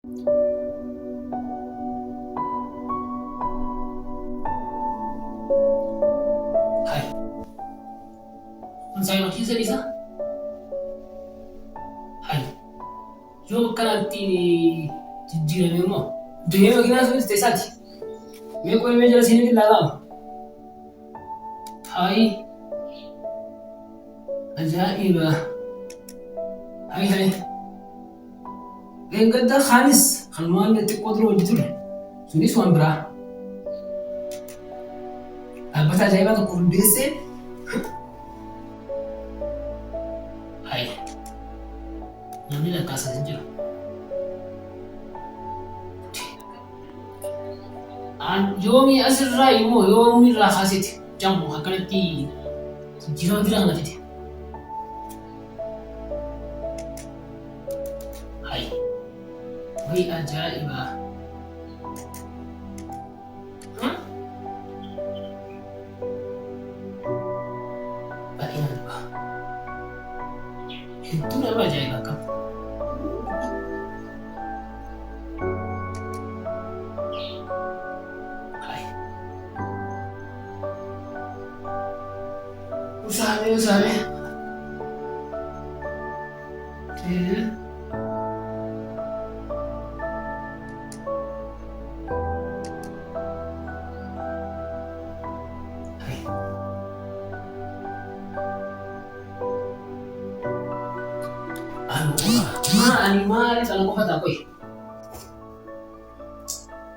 Hai, kun sai makin bisa? Hai, yo kanatti jijjiirame immoo deemee makiinaa sunis teessaati. Mee qo'ee mee jala seenii ilaalaa? Hai, ajaa'iba! Hai hai, eeggadda kaanis kalmaan xiqqoo dura hojii ture. Sunis waan biraa. Dhaabbata ajaa'ibaa tokko hundeessee. Hai, namni lakkaasa hin jiru. Yoomii asirraa immoo yoomii irraa kaaseeti jammu akkanatti jijjiirama bira kana fide. Hai, wayii ajaa'iba! Baay'ee nama hedduu nama ajaa'iba qaba. Usame. Maaliif ana qofa ta'a qoy?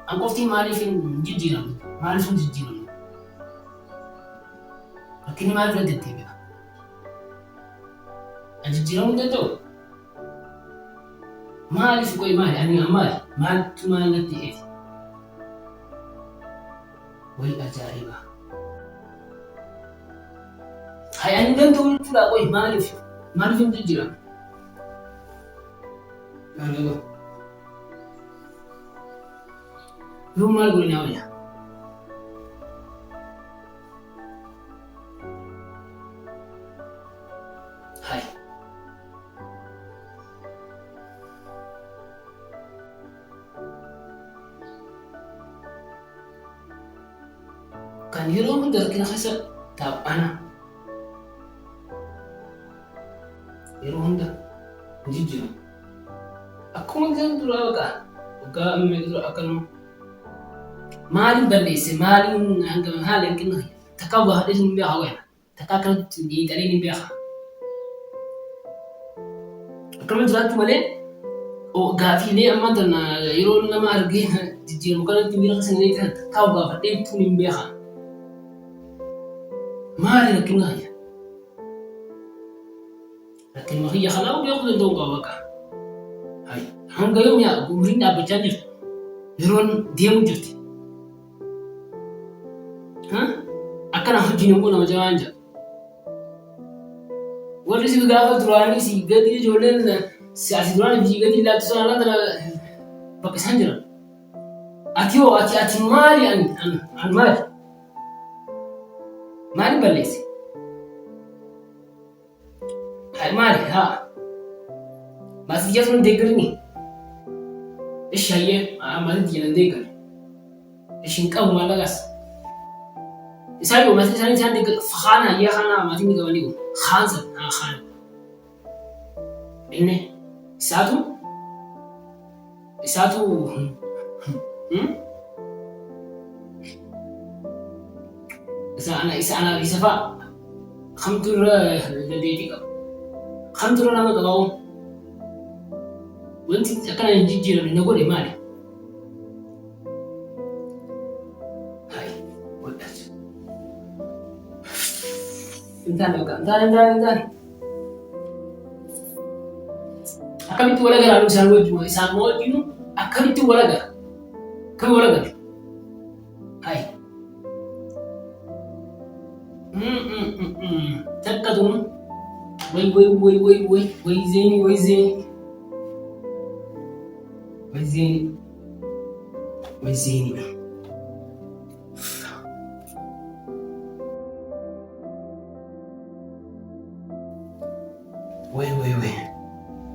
An qofti maaliif hin jijjiiramu? Maaliif hin jijjiiramu? Rakkinni maaliif irra deddeebi'a? An jijjiiramuu hin danda'u? Maaliif qoy maali? Ani maali? Maaltu maal natti eeti? Wayii ajaa'iba! Hai, ani hin danda'u jechuudha qoy maaliif? Maaliif hin jijjiiramu? Lu maal godhinaa wayya? Hai, kan yeroo hunda rakkina keessa taa'u ana. Yeroo hunda hin jijjiiramu. Akkuma isaan dura waggaa ammee dura akkanuma maaliin balleesse maaliin hanga haala hanqina takka waa hadhees hin beekaa wayna takka akkanatti dhiiqanii hin beekaa. Akkuma jiraachuu malee gaafiilee ammaa tana yeroo nama argee jijjiiramu kanatti miira keessanii kan takka gaafadhee tun hin beekaa. Maali rakkina hayya? Rakkina hayya kanaa beekuu danda'u qaba bakka. Hai, hanga yoom yaa umriin dhaabbachaa jirtu? Yeroon deemu jirti. Akkana hojiin immoo nama jabaan jira. Warri si gaafa duraanii si gadi ijoolleen siyaasi duraan biyyi gadi ilaaltu sanarraa tana bakka isaan jiran. Ati hoo ati maali an maali? Maali balleesse? Hai maali haa? Masih dia sudah denger nih. Saya masih jalan denger. Singkau malah gas. Saya masih saya denger. Khana ya khana masih nih kawan itu. Khansa, khan. Ini satu. Isa ana bisa pak. Alhamdulillah jadi tiga. Alhamdulillah nama kau. Wanti akkana hin jijjiiramne na godhe maali? Hai, godhaati. Intaan. Akkamitti wal agaraaru isaan wajjinu akkamitti wal agara? Kan wal agaru? Hai. Takkatuma. Way zeeni. Wazini. Wait.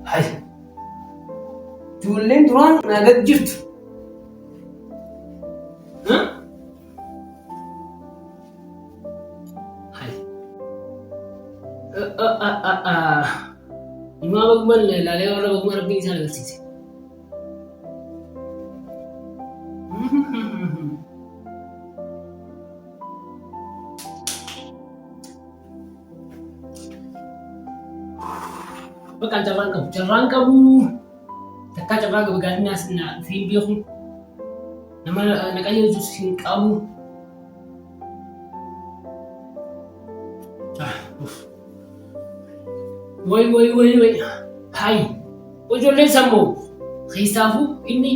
Hai. Ijoolleen duraan naagad jirtu. Imaa bagman ilaalee warra bagma rabbiin isaan agarsiise. Bakka carraan qabu takka carraa qabu gaadinaas fi beeku nama naqanii hojjetus hin qabu. Woi hai ijoolleen sammuu keessaafuu inni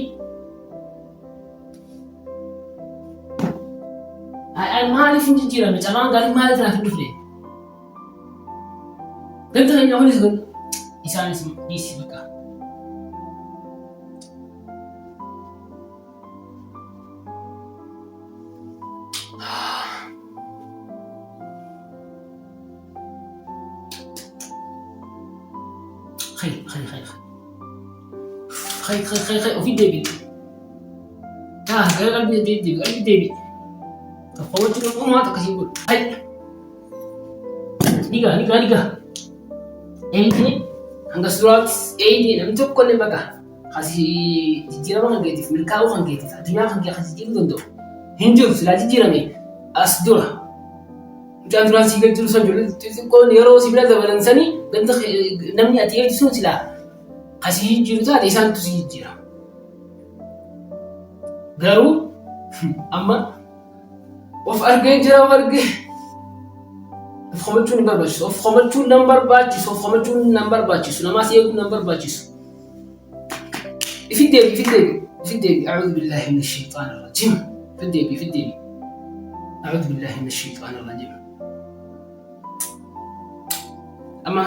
maaliif hin jijjiirame carraan gaarii maaliif naaf hin dhufne ganta keenya kunis kun isaanis dhiisi bakka خي وفي ديبي غير قلبي ديبي فقوت لكم ما تكسبون هاي نيجا ini angga surat ini namjuk kon lembaga kasih jijira bang negatif milkau kan negatif adunya kan kasih jijir tuh hinjur sudah jijira nih asdura jangan terus sih gitu saja itu kon nero sih bila zaman sani ganda namnya tiga itu sila kasih jijir tuh ada satu sih jijira garu amma of arge jira warge فخمتون نمبر باتشيس فخمتون نمبر باتشيس لما سيكون نمبر باتشيس في الدبي أعوذ بالله من الشيطان الرجيم في الدبي أعوذ بالله من الشيطان الرجيم أما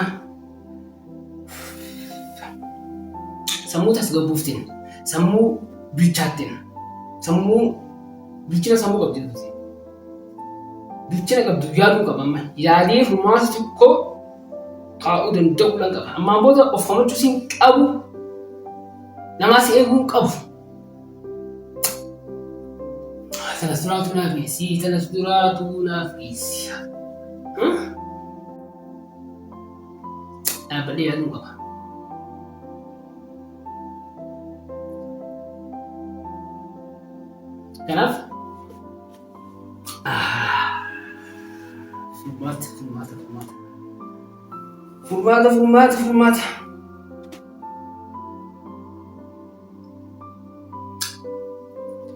سمو تسقبوفتين سمو بيتشاتين سمو قبضين bicara kabdu yaadu kabamma yaadee furmaata tokko kaa'uu danda'u lan qaba amma booda of hamachuu sin qabu namaas eeguu qabu sanas duraatu naaf dhiisi dhaabbadhee yaaduu qaba kanaaf Furmaata.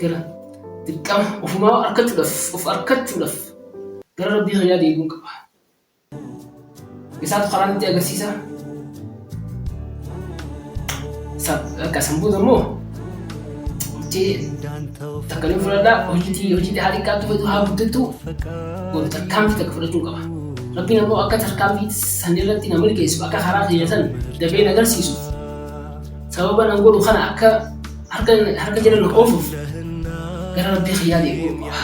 Gara dirqama ofumaa argachuudhaaf gara rabbii fayyaa deebi'uun qaba. Isaatu karaa nutti agarsiisa. Akka sambuuta immoo takkalee fudhadhaa hojii haala qaabtu fedhu haa guddattu tarkaanfii takka fudhachuun qaba. Rabbiin ammoo akka tarkaanfii san irratti nama liqeessu akka karaa fayyatan dafee agarsiisu sababa nan godhu kana akka harka jiran oofuuf gara rabbii fayyaa deebi'uun qaba.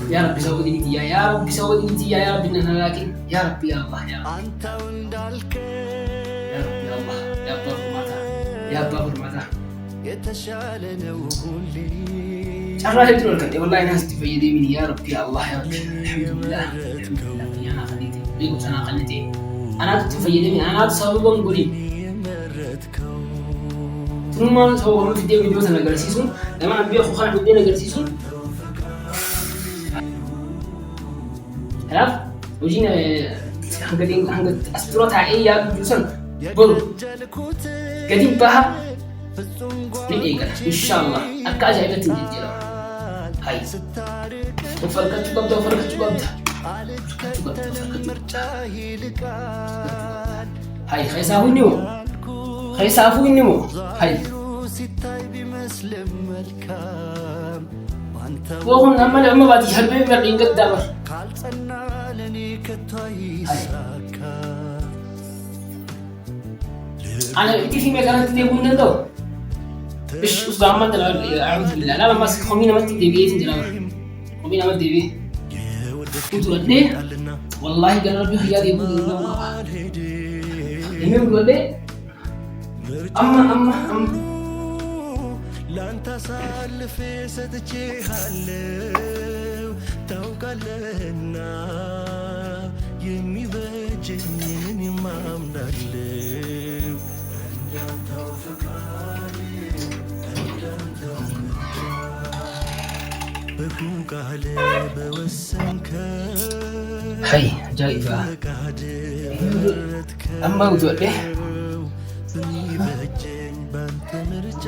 يا ربي سوي لي يا ربي يا ربي إننا لكن يا ربي يا الله يا ربي يا الله يا بابا ماذا شغله يدرون كنت والله ناس تفيدي مني يا ربي يا الله يا ربي الحمد لله أنا خليتي بيقول أنا خليتي أنا تفيدي مني أنا سببا نقولي ثم هو في الدين جوز أنا جالسيسون لما أبي أخو خالد الدين جالسيسون عرف وجينا هنقدر أسطورتها إيه يا جوسن بقول قديم بها نيجي إن شاء الله أكاجا إلى تنجيرا هاي وفرقت شبابته هاي خيسافو إنمو هاي وهم نعمل عم بعد يحبون يقين قد دبر أنا إنتي في مكان تديبون ندو إيش أصدق ما تلا أعوذ بالله لا ما ماسك خمينة ما تديبيه تنجلا خمينة ما تديبيه كنتوا لديه والله قالوا له يا ريبو يمين بيقول أما لانت سالف ستجيهالو توقالنا የሚበጀኝን የማምናለው እንዳንተው ፍቃድ እንዳንተው በኩን ቃል በወሰንከው حي جايبة أما وجوده የሚበጀኝ ባንተ ምርጫ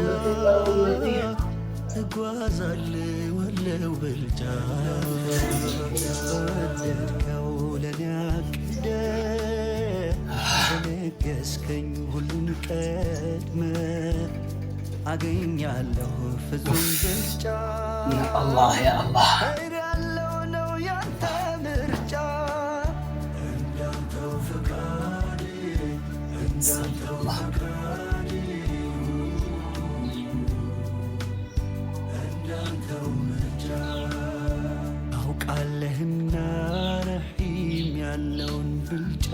እጓዛለሁ ወለው ብልጫ ወደድከው ለኔ አቅደህ ነገስከኝ ሁሉን ቀድመህ አገኛለሁ ፍጹም ብልጫ يا الله يا الله ያለው ነው ያንተ ምርጫ እንዳንተው ፍቃድ እንዳንተው ፍቃድ እንዳንተው ምርጫ አውቃለህና ረሒም ያለውን ብልጫ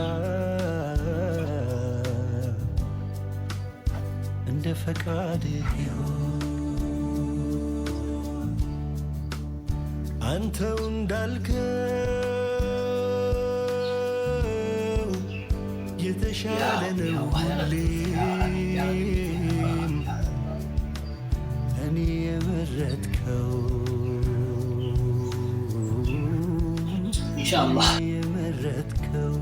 እንደ ፈቃድህ ይሁን አንተው እንዳልከው የተሻለ ነው ሁሌም እኔ የመረጥከው إن شاء الله የመረጥከው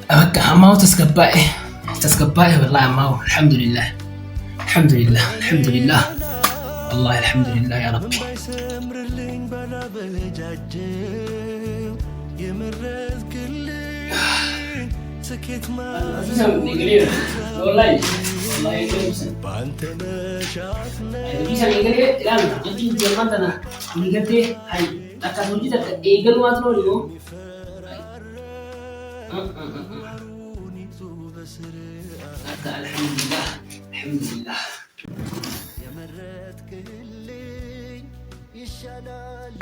أبقى أماو تسقبائي والله أماو الحمد لله والله الحمد لله يا ربي ባይሰምርልኝ ባላበጃጀው የመረጥክልኝ ስኬት በአንተ መሻት الحمد لله የመረጥክልኝ ይሻላል